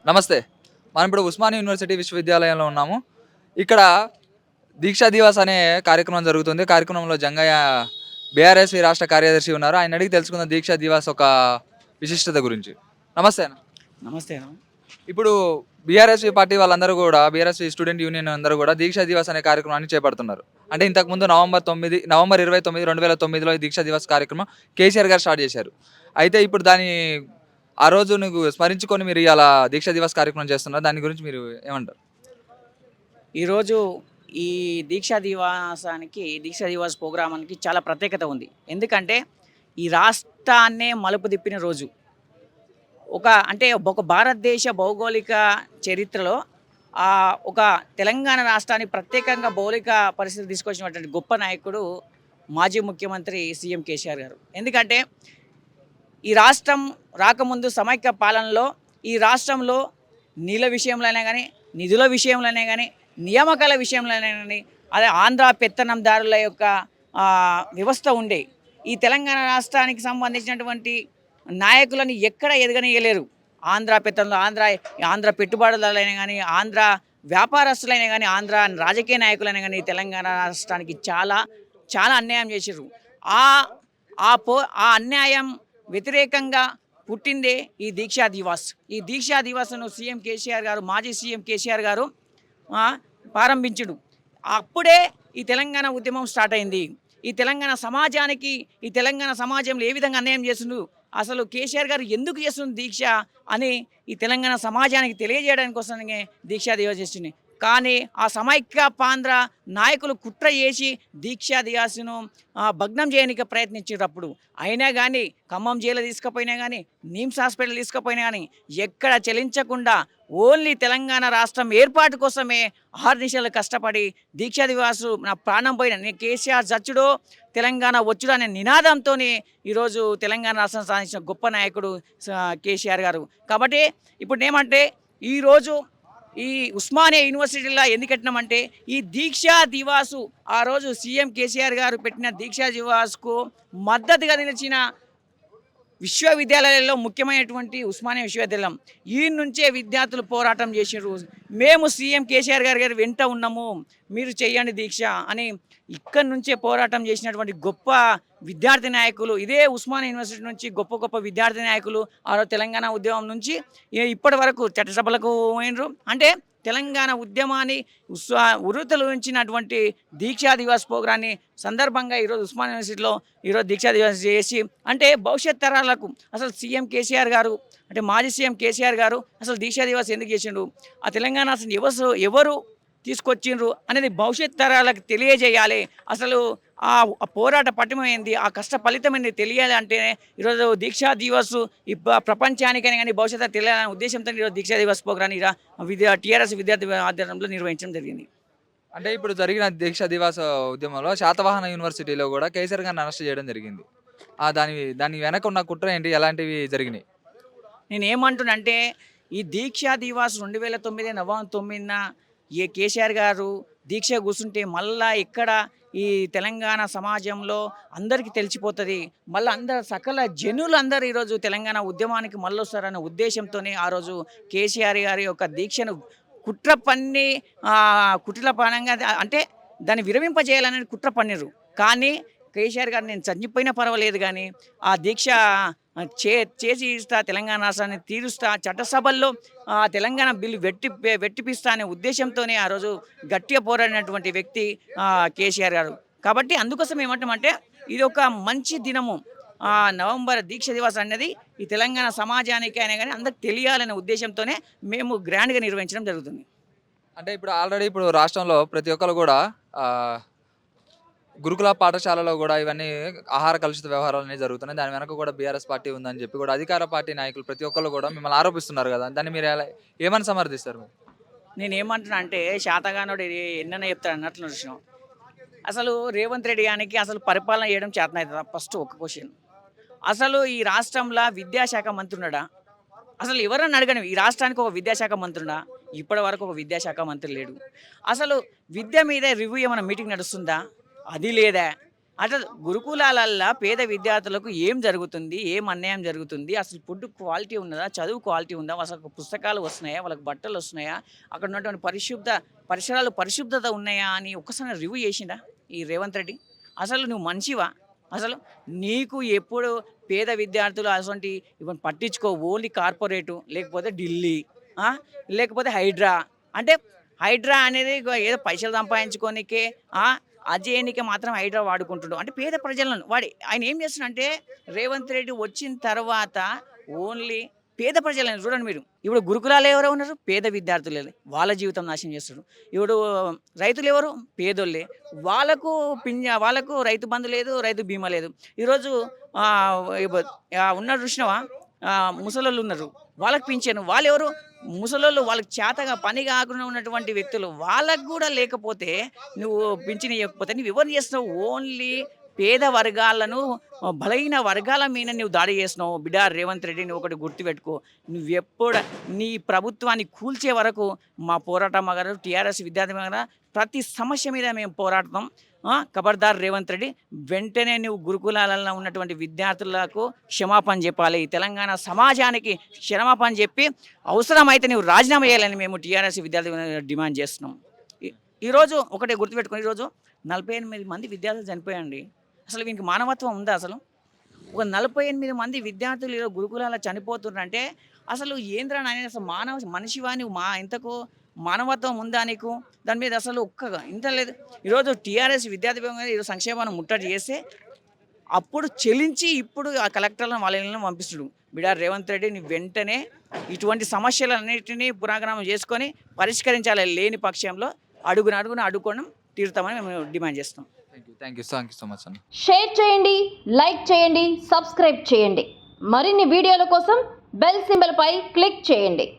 నమస్తే. మనం ఇప్పుడు ఉస్మానియా యూనివర్సిటీ విశ్వవిద్యాలయంలో ఉన్నాము. ఇక్కడ దీక్షా దివాస్ అనే కార్యక్రమం జరుగుతుంది. కార్యక్రమంలో జంగయ్య బీఆర్ఎస్‌వి రాష్ట్ర కార్యదర్శి ఉన్నారు. ఆయన్ని అడిగి తెలుసుకుందాం దీక్షా దివాస్ ఒక విశిష్టత గురించి. నమస్తే అన్న. నమస్తే అన్న. ఇప్పుడు బీఆర్ఎస్‌వి పార్టీ వాళ్ళందరూ గూడా బీఆర్ఎస్‌వి స్టూడెంట్ యూనియన్ అందరూ గూడా దీక్షా దివాస్ అనే కార్యక్రమాన్ని చేపడుతున్నారు. అంటే ఇంతకుముందు నవంబర్ 29, 2009లో ఈ దీక్షా దివాస్ కార్యక్రమం కేసీఆర్ గారు స్టార్ట్ చేశారు. అయితే ఇప్పుడు ఆ రోజు నువ్వు స్మరించుకొని మీరు ఇయాల దీక్షా దివాస్ కార్యక్రమం చేస్తున్నారు. దాని గురించి మీరు ఏమంటారు? ఈరోజు ఈ దీక్షా దివాస్ ప్రోగ్రామానికి చాలా ప్రత్యేకత ఉంది. ఎందుకంటే ఈ రాష్ట్రాన్నే మలుపు తిప్పిన రోజు. ఒక భారతదేశ భౌగోళిక చరిత్రలో ఒక తెలంగాణ రాష్ట్రానికి ప్రత్యేకంగా భౌగోళిక పరిస్థితి తీసుకొచ్చినటువంటి గొప్ప నాయకుడు మాజీ ముఖ్యమంత్రి సీఎం కేసీఆర్ గారు. ఎందుకంటే ఈ రాష్ట్రం రాకముందు సమైక్య పాలనలో ఈ రాష్ట్రంలో నీళ్ళ విషయంలోనే కానీ, నిధుల విషయంలోనే కానీ, నియామకాల విషయంలోనే కానీ, అదే ఆంధ్ర పెత్తనందారుల యొక్క వ్యవస్థ ఉండే. ఈ తెలంగాణ రాష్ట్రానికి సంబంధించినటువంటి నాయకులను ఎక్కడ ఎదగనియలేరు. ఆంధ్ర పెట్టుబడులైనా కానీ, ఆంధ్ర వ్యాపారస్తులైనా కానీ, ఆంధ్ర రాజకీయ నాయకులైనా కానీ తెలంగాణ రాష్ట్రానికి చాలా చాలా అన్యాయం చేసిర్రు. ఆ ఆ అన్యాయం వ్యతిరేకంగా పుట్టిందే ఈ దీక్షా దివాస్. ఈ దీక్షా దివాస్ను మాజీ సీఎం కేసీఆర్ గారు ప్రారంభించుడు. అప్పుడే ఈ తెలంగాణ ఉద్యమం స్టార్ట్ అయింది. ఈ తెలంగాణ సమాజంలో ఏ విధంగా అన్యాయం చేస్తుండ్రు, అసలు కేసీఆర్ గారు ఎందుకు చేస్తుంది దీక్ష అని ఈ తెలంగాణ సమాజానికి తెలియజేయడానికి కోసమే దీక్షా దివాస్ చేస్తుంది. కానీ ఆ సమైక్య పాంధ్ర నాయకులు కుట్ర చేసి దీక్షా దివాస్ను భగ్నం చేయడానికి ప్రయత్నించేటప్పుడు అయినా కానీ ఖమ్మం జైలు తీసుకుపోయినా కానీ, నిమ్స్ హాస్పిటల్ తీసుకుపోయినా కానీ ఎక్కడ చలించకుండా ఓన్లీ తెలంగాణ రాష్ట్రం ఏర్పాటు కోసమే అహర్నిశలు కష్టపడి దీక్షా దివాసు నా ప్రాణం పోయిన నేను కేసీఆర్ చచ్చుడో తెలంగాణ వచ్చుడు అనే నినాదంతో ఈరోజు తెలంగాణ రాష్ట్రం సాధించిన గొప్ప నాయకుడు కేసీఆర్ గారు. కాబట్టి ఇప్పుడు ఏమంటే ఈరోజు ఈ ఉస్మానియా యూనివర్సిటీలో ఎందుకు పెట్టినామంటే ఈ దీక్షా దివాసు ఆ రోజు సీఎం కేసీఆర్ గారు పెట్టిన దీక్షా దివాస్కు మద్దతుగా నిలిచిన విశ్వవిద్యాలయాల్లో ముఖ్యమైనటువంటి ఉస్మానియా విశ్వవిద్యాలయం ఈ నుంచే విద్యార్థులు పోరాటం చేసినారు. మేము సీఎం కేసీఆర్ గారి వెంట ఉన్నాము, మీరు చేయండి దీక్ష అని ఇక్కడి నుంచే పోరాటం చేసినటువంటి గొప్ప విద్యార్థి నాయకులు, ఇదే ఉస్మానియా యూనివర్సిటీ నుంచి గొప్ప గొప్ప విద్యార్థి నాయకులు ఆ తెలంగాణ ఉద్యమం నుంచి ఇప్పటి వరకు చట్టసభలకు పోయినరు. అంటే తెలంగాణ ఉద్యమాన్ని ఉరుతలుంచినటువంటి దీక్షా దివాస్ ప్రోగ్రాన్ని సందర్భంగా ఈరోజు ఉస్మానియా యూనివర్సిటీలో దీక్షా దివాస్ చేసి అంటే భవిష్యత్ తరాలకు అసలు సీఎం కేసీఆర్ గారు అంటే మాజీ సీఎం కేసీఆర్ గారు అసలు దీక్షా దివాస్ ఎందుకు చేసిండ్రు, ఆ తెలంగాణ అసలు ఎవరు తీసుకొచ్చిండ్రు అనేది భవిష్యత్ తరాలకు తెలియజేయాలి. అసలు ఆ పోరాట పటిమైంది, ఆ కష్ట ఫలితమైంది తెలియాలి అంటే ఈరోజు దీక్షా దివస్ ప్రపంచానికైనా కానీ భవిష్యత్తు తెలియాలనే ఉద్దేశంతో ఈరోజు దీక్షా దివస్ ప్రోగ్రాన్ని టీఆర్ఎస్ విద్యార్థి ఆధ్వర్యంలో నిర్వహించడం జరిగింది. అంటే ఇప్పుడు జరిగిన దీక్షా దివాస్ ఉద్యమంలో శాతవాహన యూనివర్సిటీలో కూడా కేసీఆర్ గారిని అరెస్ట్ చేయడం జరిగింది. దాని వెనక ఉన్న కుట్ర ఏంటి, ఎలాంటివి జరిగినాయి? నేను ఏమంటున్నానంటే ఈ దీక్షా దివాస్ 2009 నవంబర్ 9న కేసీఆర్ గారు దీక్ష కూర్చుంటే మళ్ళా ఇక్కడ ఈ తెలంగాణ సమాజంలో అందరికీ తెలిసిపోతుంది, మళ్ళీ సకల జనులు అందరూ ఈరోజు తెలంగాణ ఉద్యమానికి మళ్ళీ వస్తారనే ఉద్దేశంతోనే ఆ రోజు కేసీఆర్ గారి యొక్క దీక్షను కుట్రల పరంగా అంటే దాన్ని విరమింపజేయాలని కుట్ర పన్నిరు. కానీ కేసీఆర్ గారు నేను చనిపోయినా పర్వాలేదు కానీ ఆ దీక్ష చేసి ఇస్తా, తెలంగాణ రాష్ట్రాన్ని తీరుస్తా, చట్టసభల్లో తెలంగాణ బిల్లు వెట్టిపిస్తా అనే ఉద్దేశంతోనే ఆ రోజు గట్టిగా పోరాడినటువంటి వ్యక్తి కేసీఆర్ గారు. కాబట్టి అందుకోసం ఏమంటామంటే ఇది ఒక మంచి దినము. నవంబర్ దీక్ష దివాస్ అనేది ఈ తెలంగాణ సమాజానికి అయినా కానీ అందరికి తెలియాలనే ఉద్దేశంతోనే మేము గ్రాండ్గా నిర్వహించడం జరుగుతుంది. అంటే ఇప్పుడు రాష్ట్రంలో ప్రతి ఒక్కరు కూడా గురుకుల పాఠశాలలో కూడా ఇవన్నీ ఆహార కలుషిత వ్యవహారాలు అనేవి జరుగుతున్నాయి. దాని వెనక కూడా బీఆర్ఎస్ పార్టీ ఉందని చెప్పి కూడా అధికార పార్టీ నాయకులు ప్రతి ఒక్కరు కూడా మిమ్మల్ని ఆరోపిస్తున్నారు కదా, దాన్ని మీరు ఏమని సమర్థిస్తారు? నేను ఏమంటున్నా అంటే శాతగానుడు ఎన్నైనా చెప్తాడు అన్నట్లు విషయం. అసలు రేవంత్ రెడ్డి గారికి అసలు పరిపాలన చేయడం చేతనవుతుందా? ఫస్ట్ ఒక క్వశ్చన్. అసలు ఈ రాష్ట్రంలో విద్యాశాఖ మంత్రి ఉన్నాడా? అసలు ఎవరన్నా అడగని ఈ రాష్ట్రానికి ఒక విద్యాశాఖ మంత్రుడా? ఇప్పటి వరకు ఒక విద్యాశాఖ మంత్రి లేడు. అసలు విద్య మీద రివ్యూ ఏమైనా మీటింగ్ నడుస్తుందా? అది లేదా. అట్లా గురుకులాలల్లో పేద విద్యార్థులకు ఏం జరుగుతుంది? ఏం అన్యాయం జరుగుతుంది? అసలు ఫుడ్ క్వాలిటీ ఉన్నదా? చదువు క్వాలిటీ ఉందా? అసలు పుస్తకాలు వస్తున్నాయా? వాళ్ళకి బట్టలు వస్తున్నాయా? అక్కడ ఉన్నటువంటి పరిసరాలు పరిశుభ్రత ఉన్నాయా అని ఒక్కసారి రివ్యూ చేసిండా ఈ రేవంత్ రెడ్డి? అసలు నువ్వు మనిషివా? అసలు నీకు ఎప్పుడు పేద విద్యార్థులు అసొంటి ఇవన్నీ పట్టించుకోవు. ఓన్లీ కార్పొరేటు, లేకపోతే ఢిల్లీ, ఆ! లేకపోతే హైడ్రా. అంటే హైడ్రా అనేది ఏదో పైసలు సంపాదించుకోనికే, అజేయనికే మాత్రం హైడ్రా వాడుకుంటున్నాడు. అంటే పేద ప్రజలను ఆయన ఏం చేస్తున్నాడంటే రేవంత్ రెడ్డి వచ్చిన తర్వాత ఓన్లీ పేద ప్రజలను చూడండి మీరు. ఇప్పుడు గురుకులాలు ఎవరో ఉన్నారు? పేద విద్యార్థులే. వాళ్ళ జీవితం నాశనం చేస్తాడు. ఇప్పుడు రైతులు ఎవరు? పేదోళ్ళే. వాళ్ళకు రైతు బంధు లేదు, రైతు బీమా లేదు. ఈరోజు ఉన్నారు చూసినావా? ముసలోళ్ళు ఉన్నారు. వాళ్ళకి పింఛను. వాళ్ళెవరు? ముసలోళ్ళు. వాళ్ళకి చేతగా పని కాకుండా ఉన్నటువంటి వ్యక్తులు. వాళ్ళకు కూడా లేకపోతే నువ్వు పింఛన్ ఇవ్వకపోతే నువ్వు ఎవరు చేస్తున్నావు? ఓన్లీ పేద వర్గాలను, బలహీన వర్గాల మీద నువ్వు దాడి చేస్తున్నావు. బిడ్డ రేవంత్ రెడ్డి, నువ్వు ఒకటి గుర్తుపెట్టుకో. నువ్వెప్పుడు నీ ప్రభుత్వాన్ని కూల్చే వరకు మా పోరాటం గారు టీఆర్ఎస్ విద్యార్థి గారు ప్రతి సమస్య మీద మేము పోరాడతాం. ఖబర్దార్ రేవంత్ రెడ్డి, వెంటనే నువ్వు గురుకులాలలో ఉన్నటువంటి విద్యార్థులకు క్షమాపణ చెప్పాలి. తెలంగాణ సమాజానికి క్షమాపణ చెప్పి అవసరమైతే నువ్వు రాజీనామా చేయాలని మేము టీఆర్ఎస్ విద్యార్థి డిమాండ్ చేస్తున్నాం. ఈరోజు ఒకటే గుర్తుపెట్టుకుని, ఈరోజు 48 మంది విద్యార్థులు చనిపోయండి. అసలు వీనికి మానవత్వం ఉందా? అసలు ఒక 48 మంది విద్యార్థులు ఈరోజు గురుకులాల చనిపోతున్నారంటే అసలు ఏంద్రా నాయన, అసలు మనిషివా నువ్వు? ఇంతకు మానవత్వం ఉందా నీకు? దాని మీద అసలు ఇంత లేదు. ఈరోజు టీఆర్ఎస్ విద్యార్థి ఈరోజు సంక్షేమాన్ని ముట్టడి చేస్తే అప్పుడు చెల్లించి ఇప్పుడు ఆ కలెక్టర్లను వాళ్ళ ఇళ్ళను పంపిస్తుడు. బిడా రేవంత్ రెడ్డి, నీ వెంటనే ఇటువంటి సమస్యలన్నిటినీ పునరాగమనం చేసుకొని పరిష్కరించాలి. లేని పక్షంలో అడుగున అడుక్కోవడం తీరుతామని మేము డిమాండ్ చేస్తాం. థ్యాంక్ యూ సో మచ్ అన్న. షేర్ చేయండి, లైక్ చేయండి, సబ్స్క్రైబ్ చేయండి. మరిన్ని వీడియోల కోసం బెల్ సింబల్ పై క్లిక్ చేయండి.